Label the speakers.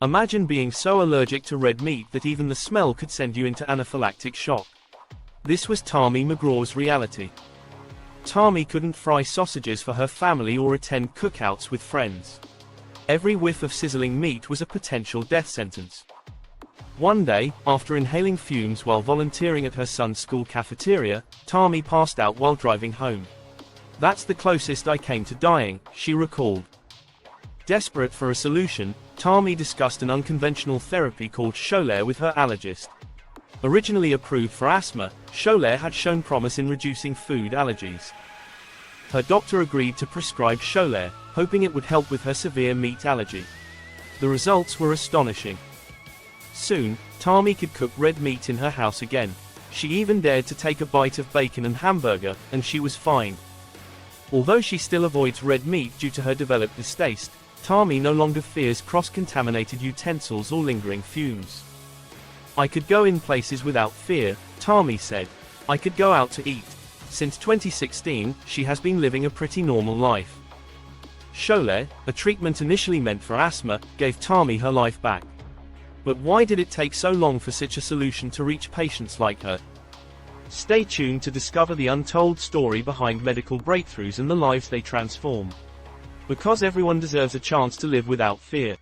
Speaker 1: Imagine being so allergic to red meat that even the smell could send you into anaphylactic shock. This was Tami McGraw's reality. Tami couldn't fry sausages for her family or attend cookouts with friends. Every whiff of sizzling meat was a potential death sentence. One day, after inhaling fumes while volunteering at her son's school cafeteria, Tami passed out while driving home. "That's the closest I came to dying," she recalled. Desperate for a solution, Tami discussed an unconventional therapy called Xolair with her allergist. Originally approved for asthma, Xolair had shown promise in reducing food allergies. Her doctor agreed to prescribe Xolair, hoping it would help with her severe meat allergy. The results were astonishing. Soon, Tami could cook red meat in her house again. She even dared to take a bite of bacon and hamburger, and she was fine. Although she still avoids red meat due to her developed distaste, Tami no longer fears cross-contaminated utensils or lingering fumes. "I could go in places without fear," Tami said. "I could go out to eat." Since 2016, she has been living a pretty normal life. Xolair, a treatment initially meant for asthma, gave Tami her life back. But why did it take so long for such a solution to reach patients like her? Stay tuned to discover the untold story behind medical breakthroughs and the lives they transform. Because everyone deserves a chance to live without fear.